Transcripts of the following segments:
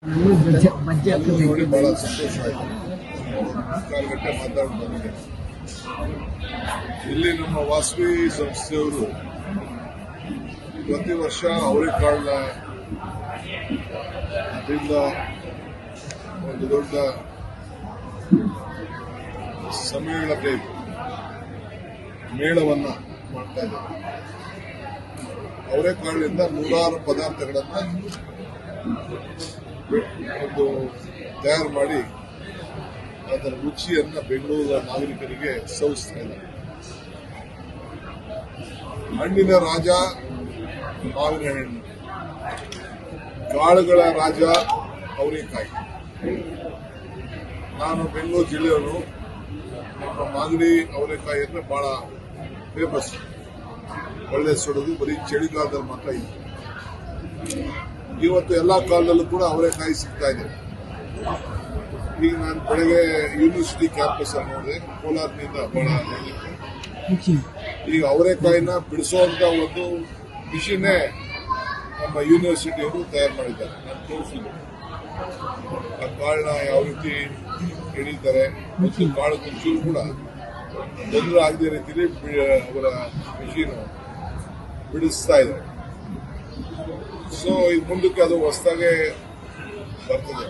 ನೋಡಿ ಬಹಳ ಸಂತೋಷ ಆಯಿತು. 4 ಗಂಟೆ ಮಾತಾಡಿ ಬಂದಿದೆ. ಇಲ್ಲಿ ನಮ್ಮ ವಾಸವಿ ಸಂಸ್ಥೆಯವರು ಪ್ರತಿ ವರ್ಷ ಅವರೆಕಾಳನ್ನ ಅದರಿಂದ ಒಂದು ದೊಡ್ಡ ಸಮ್ಮೇಳನಕ್ಕೆ ಮೇಳವನ್ನ ಮಾಡ್ತಾ ಇದ್ದಾರೆ. ಅವರೆಕಾಳಿನಿಂದ ನೂರಾರು ಪದಾರ್ಥಗಳನ್ನ ಒಂದು ತಯಾರು ಮಾಡಿ ಅದರ ರುಚಿಯನ್ನ ಬೆಂಗಳೂರಿನ ನಾಗರಿಕರಿಗೆ ಸವಿಸ್ತಾ ಇದ್ದಾರೆ. ಹಣ್ಣಿನ ರಾಜ ಮಾವಿನ ಹಣ್ಣು, ಕಾಳುಗಳ ರಾಜ ಅವರೆಕಾಯಿ. ನಾನು ಬೆಂಗಳೂರು ಜಿಲ್ಲೆಯವರು. ನಮ್ಮ ಮಾಗಡಿ ಅವರೆಕಾಯಿ ಅಂದ್ರೆ ಬಹಳ ಫೇಮಸ್. ಒಳ್ಳೆ ಸುಡುದು ಬರೀ ಚಳಿಗಾಲದಲ್ಲಿ ಮಾತ್ರ ಇದೆ. ಇವತ್ತು ಎಲ್ಲಾ ಕಾಲದಲ್ಲೂ ಕೂಡ ಅವರೆಕಾಯಿ ಸಿಗ್ತಾ ಇದೆ. ಈಗ ನಾನು ಬೆಳಗ್ಗೆ ಯೂನಿವರ್ಸಿಟಿ ಕ್ಯಾಂಪಸ್ ಅಲ್ಲಿ ನೋಡಿದೆ, ಕೋಲಾರನಿಂದ ಬಹಳ ಈಗ ಅವರೆಕಾಯಿನ ಬಿಡಿಸುವಂತ ಒಂದು ಮಿಷಿನ್ನೇ ನಮ್ಮ ಯೂನಿವರ್ಸಿಟಿಯವರು ತಯಾರು ಮಾಡಿದ್ದಾರೆ. ನಾನು ತೋರಿಸಿದ್ದು ಆ ಕಾಳನ್ನ ಯಾವ ರೀತಿ ಹಿಡಿತಾರೆ ಮತ್ತು ಕಾಳು ಒಂಚೂರು ಕೂಡ ತೊಂದರೆ ಆಗದ ರೀತಿಯಲ್ಲಿ ಅವರ ಮಿಷಿನ್ ಬಿಡಿಸ್ತಾ ಇದೆ. ಸೊ ಇದು ಮುಂದಕ್ಕೆ ಅದು ಹೊಸದಾಗೆ ಬರ್ತದೆ.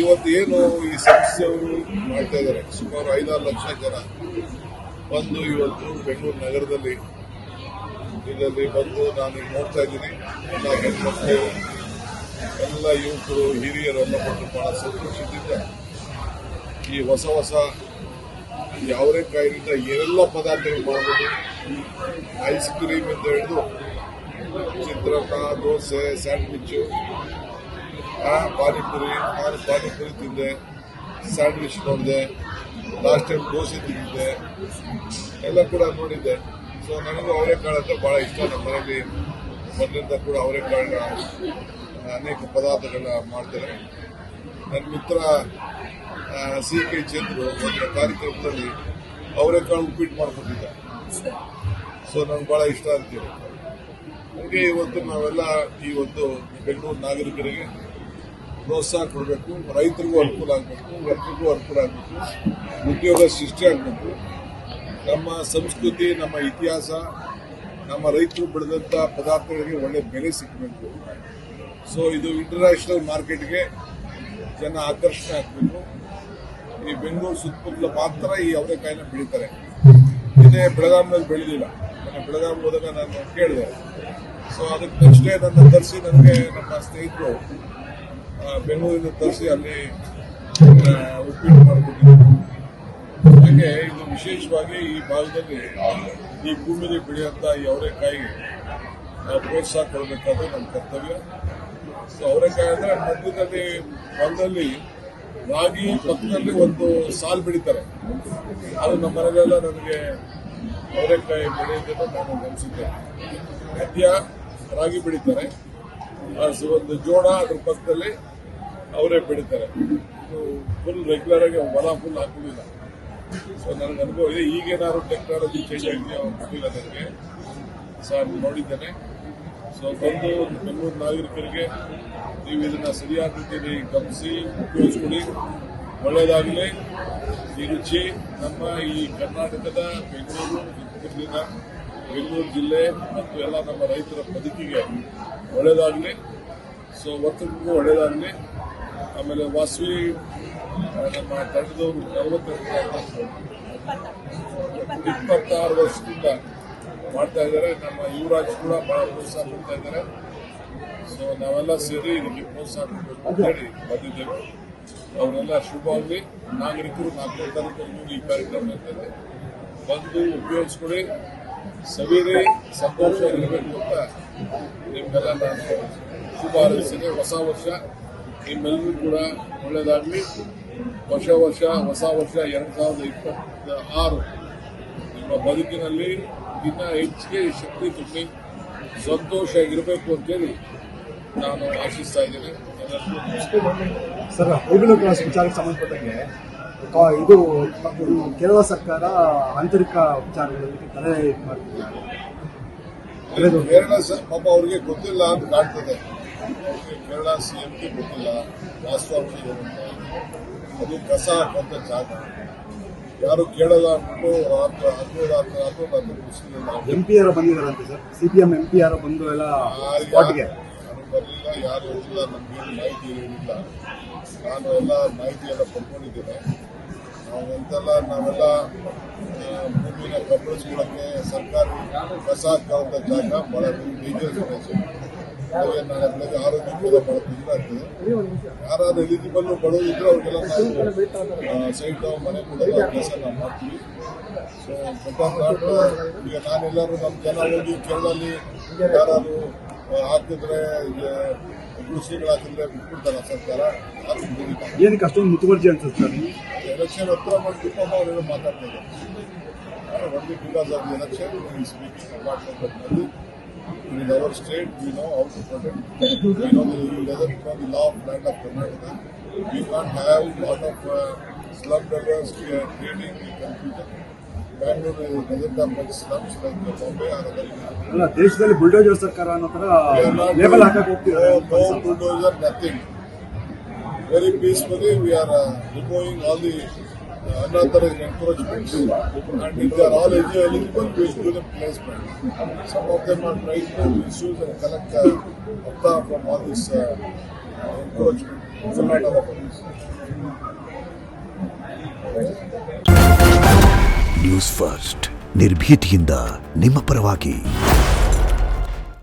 ಇವತ್ತು ಏನು ಈ ಸಂಸ್ಥೆಯವರು ಮಾಡ್ತಾ ಇದ್ದಾರೆ, ಸುಮಾರು 5-6 ಲಕ್ಷ ಜನ ಬಂದು ಇವತ್ತು ಬೆಂಗಳೂರು ನಗರದಲ್ಲಿ ಇದರಲ್ಲಿ ಬಂದು ನಾನು ನೋಡ್ತಾ ಇದ್ದೀನಿ. ಎಲ್ಲ ಹೆಣ್ಮಕ್ಳು, ಎಲ್ಲ ಯುವಕರು, ಹಿರಿಯರೆಲ್ಲ ಬಂದು ಬಹಳ ಸಂತೋಷದಿಂದ ಈ ಹೊಸ ಈ ಅವರೆಕಾಯಿನಿಂದ ಏನೆಲ್ಲ ಪದಾರ್ಥಗಳು ಮಾಡಬಹುದು. ಐಸ್ ಕ್ರೀಮ್ ಅಂತ ಹಿಡಿದು ಚಿತ್ರಾನ್ನ, ದೋಸೆ, ಸ್ಯಾಂಡ್ವಿಚ್ಚು, ಪಾನಿಪುರಿ. ನಾನು ಪಾನಿಪುರಿ ತಿಂದೆ, ಸ್ಯಾಂಡ್ವಿಚ್ ನೋಡಿದೆ, ಲಾಸ್ಟ್ ಟೈಮ್ ದೋಸೆ ತಿಂದಿದ್ದೆ, ಎಲ್ಲ ಕೂಡ ನೋಡಿದ್ದೆ. ಸೊ ನನಗೂ ಅವರೆಕಾಳು ಅಂತ ಬಹಳ ಇಷ್ಟ. ನಮ್ಮ ಮನೆಯಲ್ಲಿ ಮೊದಲಿಂದ ಕೂಡ ಅವರೆಕಾಳನ್ನ ಅನೇಕ ಪದಾರ್ಥಗಳನ್ನ ಮಾಡ್ತಾರೆ. ನನ್ನ ಮಿತ್ರ CK ಚಂದ್ರು ಒಂದು ಕಾರ್ಯಕ್ರಮದಲ್ಲಿ ಅವರೆಕಾಳು ಉಪ್ಪಿಟ್ಟು ಮಾಡಿಕೊಟ್ಟಿದ್ದ. ಸೊ ನನಗೆ ಬಹಳ ಇಷ್ಟ ಅಂತೀವಿ. ಹಾಗೆ ಇವತ್ತು ನಾವೆಲ್ಲ ಇವತ್ತು ಬೆಂಗಳೂರು ನಾಗರಿಕರಿಗೆ ಪ್ರೋತ್ಸಾಹ ಕೊಡಬೇಕು. ರೈತರಿಗೂ ಅನುಕೂಲ ಆಗಬೇಕು, ವರ್ಗಕ್ಕೂ ಅನುಕೂಲ ಆಗಬೇಕು, ಉದ್ಯೋಗ ಸೃಷ್ಟಿ ಆಗಬೇಕು. ನಮ್ಮ ಸಂಸ್ಕೃತಿ, ನಮ್ಮ ಇತಿಹಾಸ, ನಮ್ಮ ರೈತರು ಬೆಳೆದಂಥ ಪದಾರ್ಥಗಳಿಗೆ ಒಳ್ಳೆ ಬೆಲೆ ಸಿಗಬೇಕು. ಸೊ ಇದು ಇಂಟರ್ನ್ಯಾಷನಲ್ ಮಾರ್ಕೆಟ್ಗೆ ಜನ ಆಕರ್ಷಣೆ ಆಗಬೇಕು. ಈ ಬೆಂಗಳೂರು ಸುತ್ತಮುತ್ತಲ ಮಾತ್ರ ಈ ಅವರೆಕಾಯಿನ ಬೆಳೀತಾರೆ. ಇದೇ ಬೆಳಗಾವಿನಲ್ಲಿ ಬೆಳೆದಿಲ್ಲ. ಬೆಳಗಾವಿ ಹೋದಾಗ ನಾನು ಕೇಳಿದೆ. ಸೊ ಅದಕ್ಕೆ ನೆಕ್ಸ್ಟ್ ಡೇ ನನ್ನ ತರಿಸಿ ನನಗೆ ನಮ್ಮ ಸ್ನೇಹಿತರು ಬೆಂಗಳೂರಿಂದ ತರಿಸಿ ಅಲ್ಲಿ ಉಪ್ಪಿಟ್ಟು ಮಾಡಿಕೊಟ್ಟಿದ್ರು. ಹಾಗೆ ಇದು ವಿಶೇಷವಾಗಿ ಈ ಭಾಗದಲ್ಲಿ ಈ ಭೂಮಿಲಿ ಬೆಳೆಯುವಂತ ಈ ಅವರೆಕಾಯಿಗೆ ಪ್ರೋತ್ಸಾಹ ಕೊಡಬೇಕಾದ್ರೆ ನಮ್ಮ ಕರ್ತವ್ಯ. ಸೊ ಅವರೆಕಾಯಿ ಅಂದ್ರೆ ಮಧ್ಯದಲ್ಲಿ ಹೊಲದಲ್ಲಿ ರಾಗಿ ಪಕ್ಕದಲ್ಲಿ ಒಂದು ಸಾಲು ಬೆಳೀತಾರೆ. ಅದು ನಮ್ಮ ಮನೆಯಲ್ಲೆಲ್ಲ ನನಗೆ ಅವರೆಕಾಯಿ ಬೆಳೆಯೋದನ್ನು ನಾನು ಗಮನಿಸಿದ್ದೆ. ಮಧ್ಯ ರಾಗಿ ಬೆಳೀತಾರೆ, ಒಂದು ಜೋಳ ಅದ್ರ ಪಕ್ಕದಲ್ಲಿ ಅವರೇ ಬೆಳೀತಾರೆ. ಇದು ಫುಲ್ ರೆಗ್ಯುಲರ್ ಆಗಿ ಹೊಲ ಫುಲ್ ಹಾಕುವುದಿಲ್ಲ. ಸೊ ನನಗೆ ಅನುಭವ ಇದೆ. ಈಗೇನಾದ್ರು ಟೆಕ್ನಾಲಜಿ ಚೇಂಜ್ ಆಗಿದೆಯೋ ಗೊತ್ತಿಲ್ಲ ನನಗೆ. ಸೊ ನೋಡಿದ್ದೇನೆ. ಸೊ ಬಂದು ಬೆಂಗಳೂರು ನಾಗರಿಕರಿಗೆ ನೀವು ಇದನ್ನ ಸರಿಯಾದ ರೀತಿಯಲ್ಲಿ ಗಮನಿಸಿ ಉಪಯೋಗಿಸ್ಕೊಳ್ಳಿ. ಒಳ್ಳೆಯದಾಗಲಿ. ಈ ರುಚಿ ನಮ್ಮ ಈ ಕರ್ನಾಟಕದ ಬೆಂಗಳೂರು ಜಿಲ್ಲೆ ಮತ್ತು ಎಲ್ಲ ನಮ್ಮ ರೈತರ ಬದುಕಿಗೆ ಒಳ್ಳೆಯದಾಗಲಿ. ಸೊ ವರ್ತಕರಿಗೂ ಒಳ್ಳೆಯದಾಗಲಿ. ಆಮೇಲೆ ವಾಸವಿ ನಮ್ಮ ತಂಡದವರು 26 ವರ್ಷದಿಂದ ಮಾಡ್ತಾ ಇದ್ದಾರೆ. ನಮ್ಮ ಯುವರಾಜ್ ಕೂಡ ಬಹಳ ಪ್ರೋತ್ಸಾಹ ಕೊಡ್ತಾ ಇದ್ದಾರೆ. ಸೊ ನಾವೆಲ್ಲ ಸೇರಿ ಇದಕ್ಕೆ ಪ್ರೋತ್ಸಾಹ ಕೊಡಬೇಕು ಅಂತ ಹೇಳಿ ಬಂದಿದ್ದೇವೆ. ಅವರೆಲ್ಲ ಶುಭವಾಗಲಿ. ನಾಗರಿಕರು 4 ತಾರೀಕು ಈ ಕಾರ್ಯಕ್ರಮ ಇರ್ತದೆ. ಬಂದು ಉಪಯೋಗಿಸ್ಕೊಳ್ಳಿ, ಸವಿರಿ, ಸಂತೋಷ ಇರಬೇಕು ಅಂತ ನಿಮ್ಗೆಲ್ಲ ನಾನು ಶುಭ ಹಾರೈಸ್ತೇನೆ. ಹೊಸ ವರ್ಷ ನಿಮ್ಮೆಲ್ಲರೂ ಕೂಡ ಒಳ್ಳೆಯದಾಗಲಿ. ಹೊಸ ವರ್ಷ 2026 ನಿಮ್ಮ ಬದುಕಿನಲ್ಲಿ ಇನ್ನ ಹೆಚ್ಚಿಗೆ ಶಕ್ತಿ ತುಂಬಿ ಸಂತೋಷ ಇರಬೇಕು ಅಂತೇಳಿ ನಾನು ಆಶಿಸ್ತಾ ಇದ್ದೇನೆ. ಸರ್, ಹೈಬಿಲ್ ಕ್ರಾಸ್ ವಿಚಾರಕ್ಕೆ ಸಂಬಂಧಪಟ್ಟಂಗೆ ಇದು ಕೇರಳ ಸರ್ಕಾರ ಆಂತರಿಕ ವಿಚಾರಗಳಲ್ಲಿ ತಲೆ ಮಾಡ್ತಿದ್ದಾರೆ. ಕೇರಳ ಪಾಪ ಅವ್ರಿಗೆ ಗೊತ್ತಿಲ್ಲ ಅಂತ ಕಾಣ್ತದೆ. ಅವ್ರಿಗೆ ಕೇರಳ CMಗೆ ಗೊತ್ತಿಲ್ಲ ವಾಸ್ತವಾಂಶ ಏನಂತ. ಅದು ಕಸ ಹಾಕುವಂಥ ಜಾಗ, ಯಾರು ಕೇಳಲ್ಲ ಅಂದ್ಬಿಟ್ಟು ಅದು ಮುಸ್ಲಿಂ MP ಯಾರೋ ಬಂದಿದ್ದಾರಂತೆ ಸರ್, CPM MP ಯಾರೋ ಬಂದು ಎಲ್ಲ ಸ್ಪಾಟ್ಗೆ. ನಾನು ಬರಲಿಲ್ಲ, ಯಾರು ಹೋಗಿಲ್ಲ, ನಮಗೇನು ಮಾಹಿತಿ ಏನಿಲ್ಲ. ನಾನು ಎಲ್ಲ ಮಾಹಿತಿ ಎಲ್ಲ ಪಡ್ಕೊಂಡಿದ್ದೇನೆ. ನಾವೆಲ್ಲ ಭೂಮಿನ ಕಬಳಿಸ್ಕೊಳ್ಳೋಕ್ಕೆ ಸರ್ಕಾರಿ ಕಸ ಹಾಕುವಂಥ ಜಾಗ ಭಾಳ ಡೇಂಜರಸ್ ಪ್ಲೇಸ್. ನಾಳೆ ಬೆಳಗ್ಗೆ ಆರೋಗ್ಯ ಕೂಡ ಭಾಳ ತೊಂದರೆ ಆಗ್ತದೆ. ಯಾರಾದ್ರೂ ಎಲಿಜಿಬಲ್ ಬಡವರಿದ್ರೆ ಅವ್ರಿಗೆಲ್ಲ ನಾವು ಸೈಟ್ ಮನೆ ಕೊಡೋದು ಕೆಲಸ ನಾವು ಮಾಡ್ತೀವಿ. ಸೊ ಈಗ ನಾನೆಲ್ಲರೂ ನಮ್ಮ ಜನ ಹೋಗಿ ಕೇರಳಲ್ಲಿ ಯಾರಾದ್ರು ಹಾಕಿದ್ರೆ ಗುಡಿಸಲುಗಳು ಹಾಕಿದ್ರೆ ಬಿಟ್ಬಿಡ್ತಾರ ಸರ್ಕಾರ. ಯಾರು ಬಿಟ್ಟಿಲ್ಲ. ಏನಕ್ಕೆ ಅಷ್ಟೊಂದು ಮುತುವರ್ಜಿ ಅನ್ಸುತ್ತೆ ಸರ್? ಎಲೆಕ್ಷನ್ ಹತ್ರ ಮಾಡ್ಬಿಟ್ಟು ಅವರೆಲ್ಲ ಮಾತಾಡ್ತಾರೆ. only because of the election we speaking about the in our state we know how to protect. We know the doesn't know the law of land of Karnataka. We can't have a lot of slum dwellers creating the confusion. Bangalore doesn't have much slums like Bombay or other. ಅಲ್ಲ, ದೇಶದಲ್ಲಿ bulldozer ಸರ್ಕಾರ ಅನ್ನೋ ತರ label ಹಾಕಕ್ಕೆ ಹೋಗ್ತಿದ್ದಾರೆ. No bulldozer, nothing. Very peacefully we are removing all the unauthorized encroachments, and if they are all eligible, we will give them placement. Some of them are trying to misuse and collect hafta from all this encroachment. It's not our police. News first ನಿರ್ಭೀತಿಯಿಂದ ನಿಮ್ಮ ಪರವಾಗಿ.